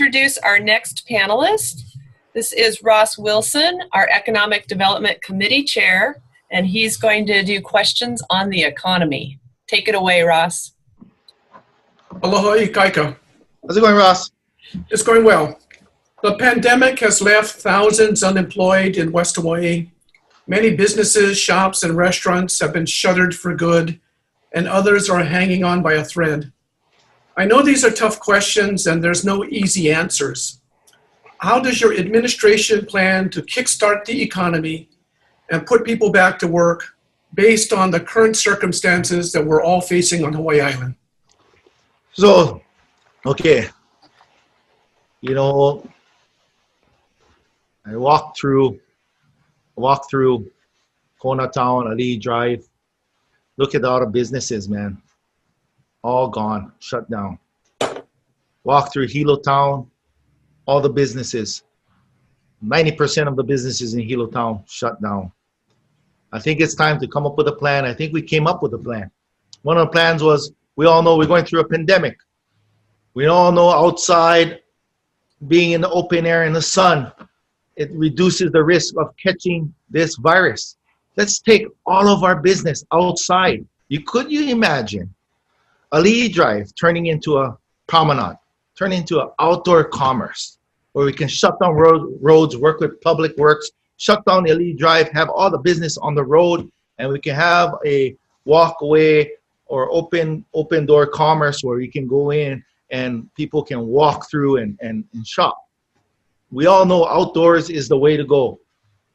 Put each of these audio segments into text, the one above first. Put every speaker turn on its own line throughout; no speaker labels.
introduce our next panelist. This is Ross Wilson, our Economic Development Committee Chair, and he's going to do questions on the economy. Take it away, Ross.
Aloha, Ikaika.
How's it going, Ross?
It's going well. The pandemic has left thousands unemployed in West Hawaii. Many businesses, shops, and restaurants have been shuttered for good, and others are hanging on by a thread. I know these are tough questions and there's no easy answers. How does your administration plan to kickstart the economy and put people back to work based on the current circumstances that we're all facing on Hawaii Island?
So, okay, you know, I walked through Kona Town, Ali Drive. Look at all the businesses, man. All gone, shut down. Walk through Hilo Town, all the businesses. 90% of the businesses in Hilo Town shut down. I think it's time to come up with a plan. I think we came up with a plan. One of the plans was, we all know we're going through a pandemic. We all know outside, being in the open air in the sun, it reduces the risk of catching this virus. Let's take all of our business outside. Could you imagine Ali Drive turning into a promenade, turning into an outdoor commerce where we can shut down roads, work with public works, shut down the Ali Drive, have all the business on the road, and we can have a walkway or open door commerce where we can go in and people can walk through and shop. We all know outdoors is the way to go.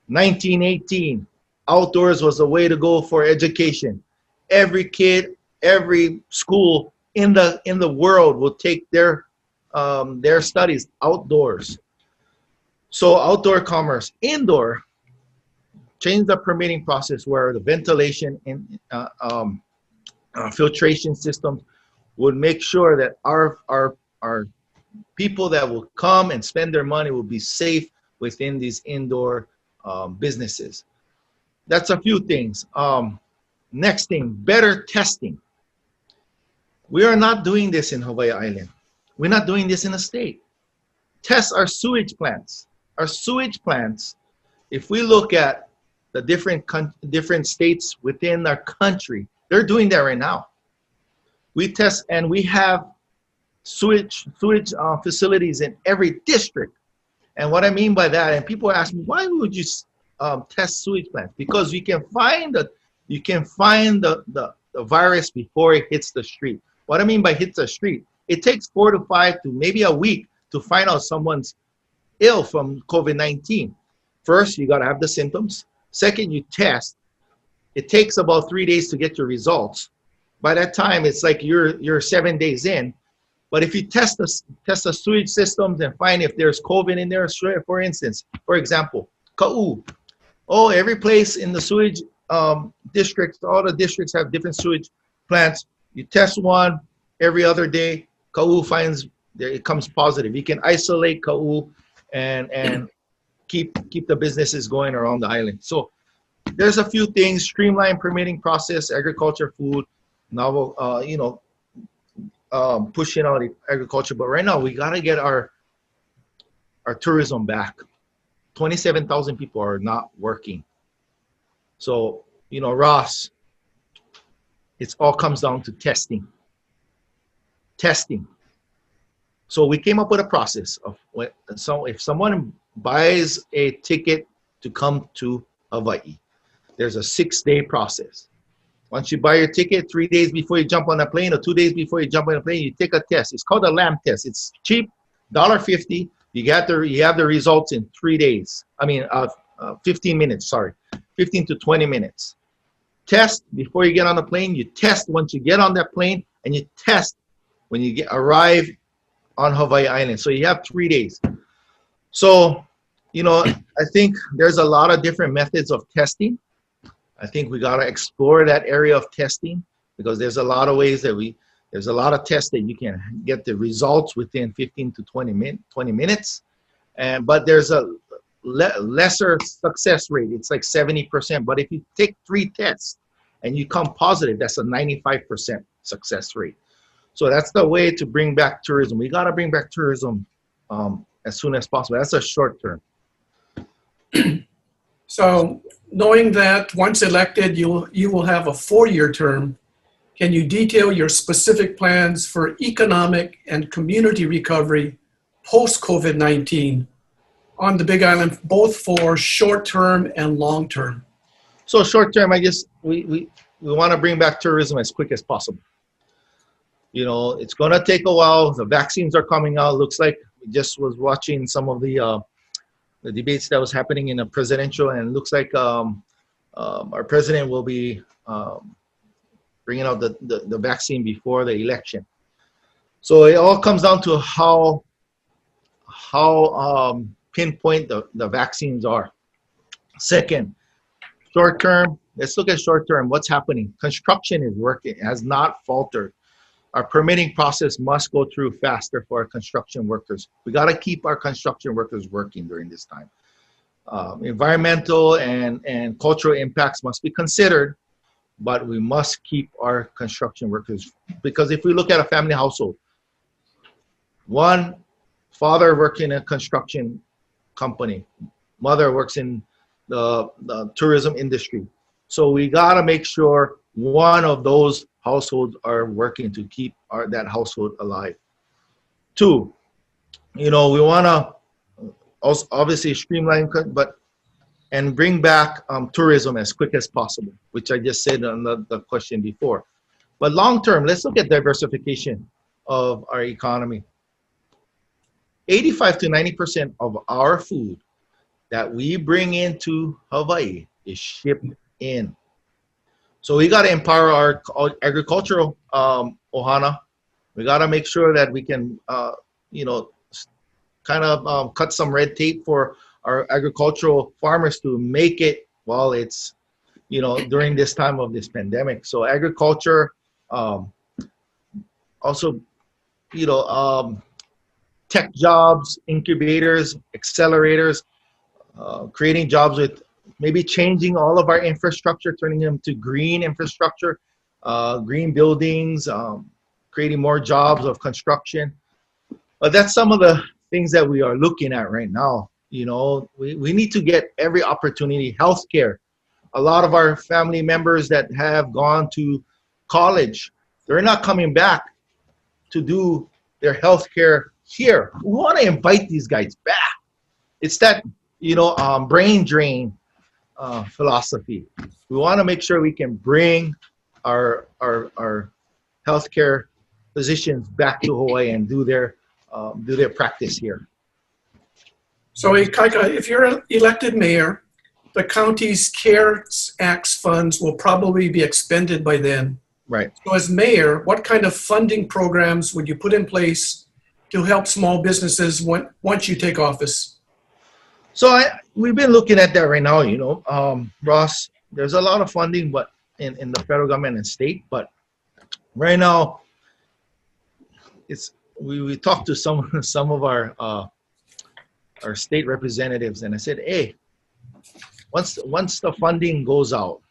1918, outdoors was the way to go for education. Every kid, every school in the world will take their studies outdoors. So outdoor commerce. Indoor, change the permitting process where the ventilation and filtration systems would make sure that our people that will come and spend their money will be safe within these indoor businesses. That's a few things. Next thing, better testing. We are not doing this in Hawaii Island. We're not doing this in the state. Test our sewage plants. Our sewage plants, if we look at the different states within our country, they're doing that right now. We test, and we have sewage facilities in every district. And what I mean by that, and people ask me, why would you test sewage plants? Because you can find the virus before it hits the street. What I mean by hits the street, it takes 4 to 5 to maybe a week to find out someone's ill from COVID-19. First, you got to have the symptoms. Second, you test. It takes about 3 days to get your results. By that time, it's like you're 7 days in. But if you test the sewage systems and find if there's COVID in there, for instance, for example, ka'u. Oh, every place in the sewage districts, all the districts have different sewage plants. You test one every other day, ka'u finds it comes positive. You can isolate ka'u and keep the businesses going around the island. So there's a few things: streamline permitting process, agriculture, food, novel, pushing out agriculture. But right now we gotta get our tourism back. 27,000 people are not working. So, Ross, it all comes down to testing. So we came up with a process of if someone buys a ticket to come to Hawaii, there's a 6-day process. Once you buy your ticket, 3 days before you jump on a plane or 2 days before you jump on a plane, you take a test. It's called a LAM test. It's cheap, $1.50. You have the results in 3 days. 15 minutes, 15 to 20 minutes. Test before you get on the plane. You test once you get on that plane, and you test when you arrive on Hawaii Island. So you have 3 days. So, I think there's a lot of different methods of testing. I think we got to explore that area of testing because there's a lot of ways that there's a lot of tests that you can get the results within 15 to 20 minutes. But there's a lesser success rate. It's like 70%. But if you take 3 tests and you come positive, that's a 95% success rate. So that's the way to bring back tourism. We got to bring back tourism as soon as possible. That's a short term.
So knowing that once elected, you will have a 4-year term, can you detail your specific plans for economic and community recovery post-COVID-19 on the Big Island, both for short-term and long-term?
So short term, I guess we want to bring back tourism as quick as possible. You know, it's going to take a while. The vaccines are coming out. Looks like we just was watching some of the debates that was happening in the presidential, and it looks like our president will be bringing out the vaccine before the election. So it all comes down to how pinpoint the vaccines are. Second, short term, let's look at short term. What's happening? Construction is working, it has not faltered. Our permitting process must go through faster for our construction workers. We got to keep our construction workers working during this time. Environmental and cultural impacts must be considered, but we must keep our construction workers, because if we look at a family household, one father working in a construction company, mother works in the tourism industry. So we got to make sure one of those households are working to keep that household alive. Two, you know, we want to also obviously streamline and bring back tourism as quick as possible, which I just said on the question before. But long term, let's look at diversification of our economy. 85 to 90% of our food that we bring into Hawaii is shipped in. So we got to empower our agricultural ohana. We got to make sure that we can, kind of cut some red tape for our agricultural farmers to make it while it's, during this time of this pandemic. So agriculture, also, tech jobs, incubators, accelerators, creating jobs with maybe changing all of our infrastructure, turning them to green infrastructure, green buildings, creating more jobs of construction. But that's some of the things that we are looking at right now. We need to get every opportunity. Healthcare. A lot of our family members that have gone to college, they're not coming back to do their healthcare here. We want to invite these guys back. It's that, brain drain philosophy. We want to make sure we can bring our healthcare physicians back to Hawaii and do their practice here.
So Ikaika, if you're elected mayor, the county's CARES Act funds will probably be expended by then.
Right.
So as mayor, what kind of funding programs would you put in place to help small businesses once you take office?
So we've been looking at that right now, Ross. There's a lot of funding, but in the federal government and state, but right now, we talked to some of our state representatives, and I said, hey, once the funding goes out,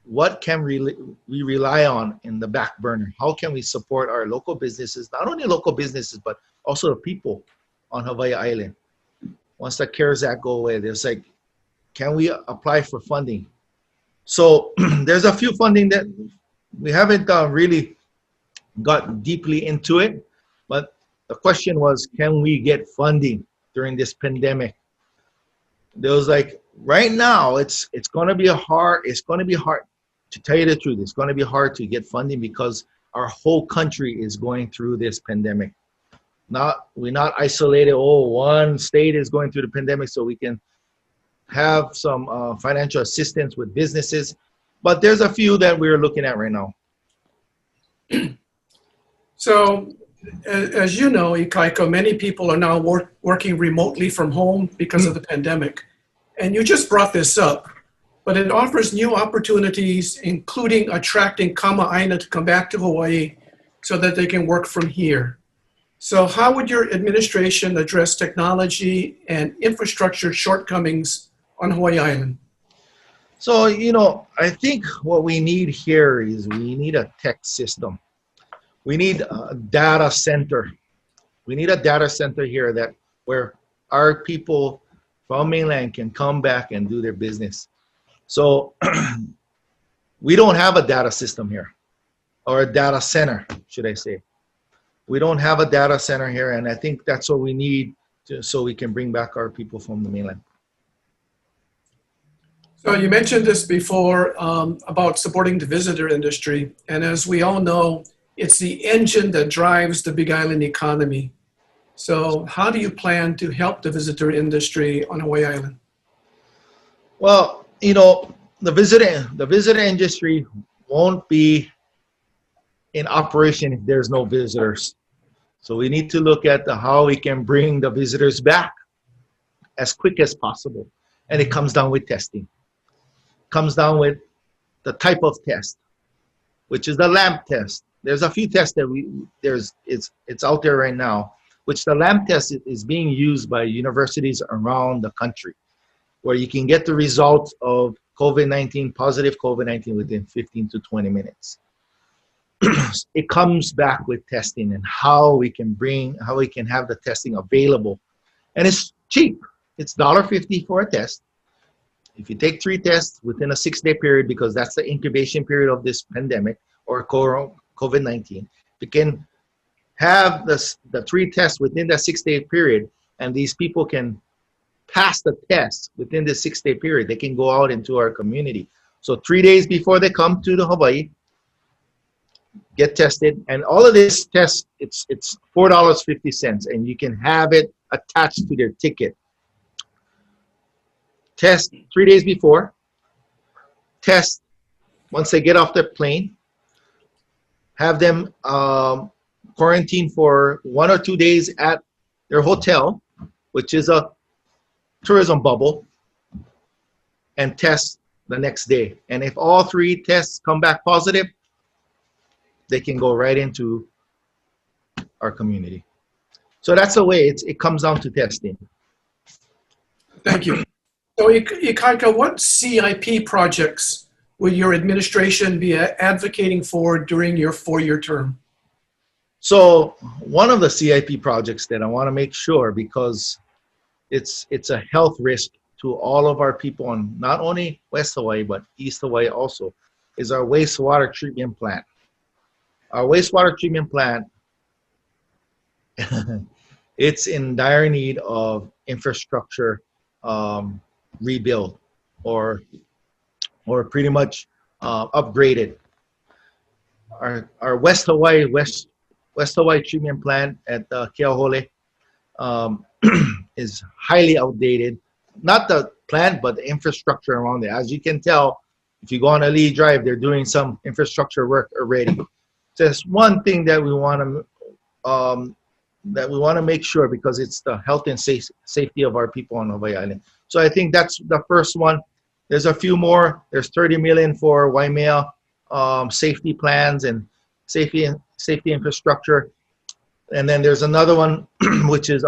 what can we rely on in the back burner? How can we support our local businesses, not only local businesses, but also the people on Hawaii Island? Once the CARES Act go away, there's like, can we apply for funding? So there's a few funding that we haven't really got deeply into it, but the question was, can we get funding during this pandemic? There was like, right now, it's going to be hard to tell you the truth. It's going to be hard to get funding because our whole country is going through this pandemic. We're not isolated. One state is going through the pandemic, so we can have some financial assistance with businesses. But there's a few that we're looking at right now.
So, as you know, Ikaika, many people are now working remotely from home because of the pandemic. And you just brought this up, but it offers new opportunities, including attracting Kama'aina to come back to Hawaii so that they can work from here. So how would your administration address technology and infrastructure shortcomings on Hawaii Island?
So, I think what we need here is we need a tech system. We need a data center. We need a data center here that where our people from mainland can come back and do their business. So we don't have a data system here, or a data center, should I say. We don't have a data center here, and I think that's what we need so we can bring back our people from the mainland.
So you mentioned this before about supporting the visitor industry. And as we all know, it's the engine that drives the Big Island economy. So how do you plan to help the visitor industry on Hawaii Island?
Well, you know, the visitor industry won't be in operation if there's no visitors. So we need to look at how we can bring the visitors back as quick as possible. And it comes down with testing. Comes down with the type of test, which is the LAMP test. There's a few tests that it's out there right now, which the LAMP test is being used by universities around the country, where you can get the results of COVID-19, positive COVID-19 within 15 to 20 minutes. It comes back with testing and how we can have the testing available. And it's cheap. It's $1.50 for a test. If you take 3 tests within a 6-day period, because that's the incubation period of this pandemic or COVID-19, you can have the 3 tests within that 6-day period, and these people can pass the test within the 6-day period. They can go out into our community. So 3 days before they come to the Hawaii, get tested, and all of this tests, it's $4.50, and you can have it attached to their ticket. Test 3 days before, test once they get off the plane, have them quarantine for 1 or 2 days at their hotel, which is a tourism bubble, and test the next day. And if all 3 tests come back positive, they can go right into our community. So that's the way it comes down to testing.
Thank you. So Ikaika, what CIP projects will your administration be advocating for during your 4-year term?
So one of the CIP projects that I want to make sure, because it's a health risk to all of our people on not only West Hawaii, but East Hawaii also, is our wastewater treatment plant. Our wastewater treatment plant, it's in dire need of infrastructure rebuild or pretty much upgraded. Our West Hawaii treatment plant at Keauhole is highly outdated. Not the plant, but the infrastructure around it. As you can tell, if you go on a Lee Drive, they're doing some infrastructure work already. Just one thing that we want to make sure, because it's the health and safety of our people on Hawaii Island. So I think that's the first one. There's a few more. There's $30 million for Waimea safety plans and safety infrastructure. And then there's another one, which is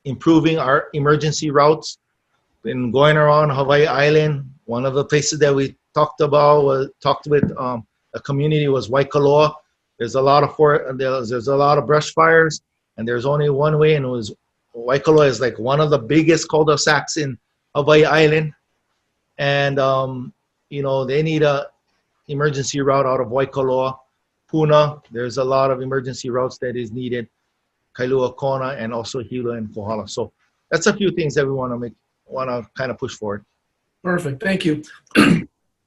improving our emergency routes. Been going around Hawaii Island. One of the places that we talked with a community was Waikoloa. There's a lot of brush fires, and there's only one way, and Waikoloa is like one of the biggest cul-de-sacs in Hawaii Island, and they need a emergency route out of Waikoloa. Puna, there's a lot of emergency routes that is needed. Kailua Kona, and also Hilo and Kohala. So that's a few things that we want to kind of push forward.
Perfect, thank you.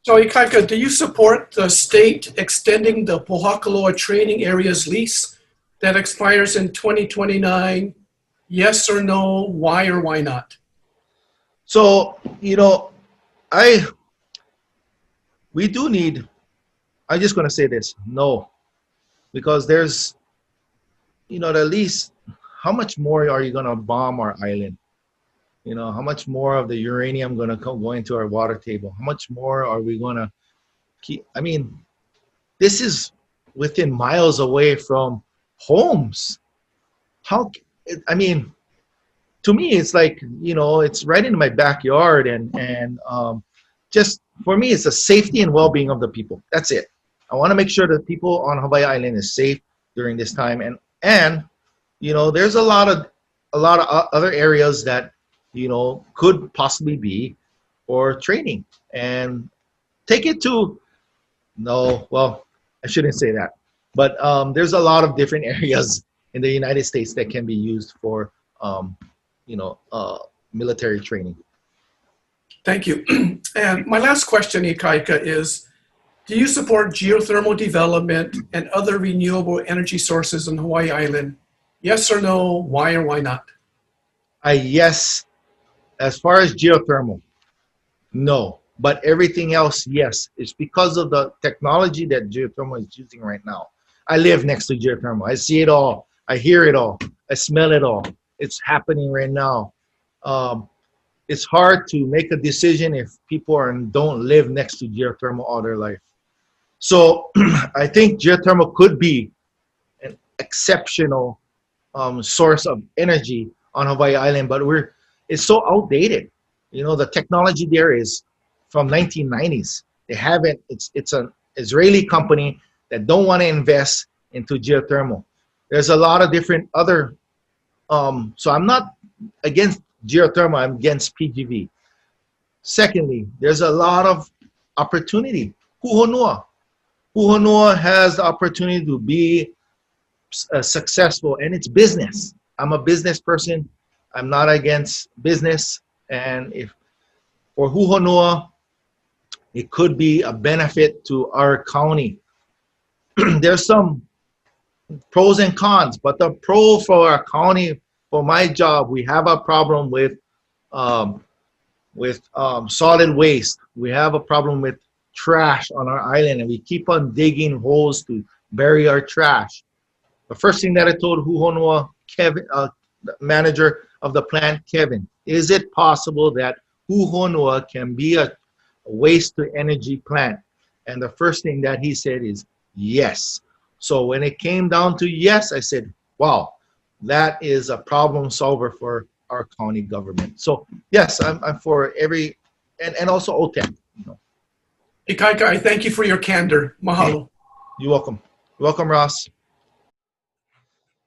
So Ikaika, do you support the state extending the Pohakaloa training area's lease that expires in 2029? Yes or no? Why or why not?
So, we do need, I'm just going to say this, no, because there's, the lease, how much more are you going to bomb our island? How much more of the uranium going to go into our water table? How much more are we going to keep? I mean, this is within miles away from homes. To me, it's like, it's right in my backyard, and just for me, it's the safety and well-being of the people. That's it. I want to make sure that people on Hawaii Island is safe during this time, and there's a lot of other areas that, could possibly be for training, and take it to, no, well, I shouldn't say that, but there's a lot of different areas in the United States that can be used for, military training.
Thank you. And my last question, Ikaika, is, do you support geothermal development and other renewable energy sources on Hawaii Island? Yes or no? Why or why not?
Yes. As far as geothermal, no. But everything else, yes. It's because of the technology that geothermal is using right now. I live next to geothermal. I see it all. I hear it all. I smell it all. It's happening right now. It's hard to make a decision if people don't live next to geothermal all their life. So I think geothermal could be an exceptional source of energy on Hawaii Island, but it's so outdated. The technology there is from 1990s. They haven't. It's an Israeli company that don't want to invest into geothermal. There's a lot of different other. So I'm not against geothermal. I'm against PGV. Secondly, there's a lot of opportunity. Puhonua has the opportunity to be successful, and it's business. I'm a business person. I'm not against business, and if for Puhonua, it could be a benefit to our county. There's some pros and cons, but the pro for our county, for my job, we have a problem with solid waste. We have a problem with trash on our island, and we keep on digging holes to bury our trash. The first thing that I told Puhonua, Kevin, the manager of the plant, Kevin, is it possible that Puhonua can be a waste to energy plant? And the first thing that he said is yes. So when it came down to yes, I said, wow, that is a problem solver for our county government. So yes, I'm for every, and also OTEC.
Ikaika, I thank you for your candor. Mahalo.
You're welcome. Welcome, Ross.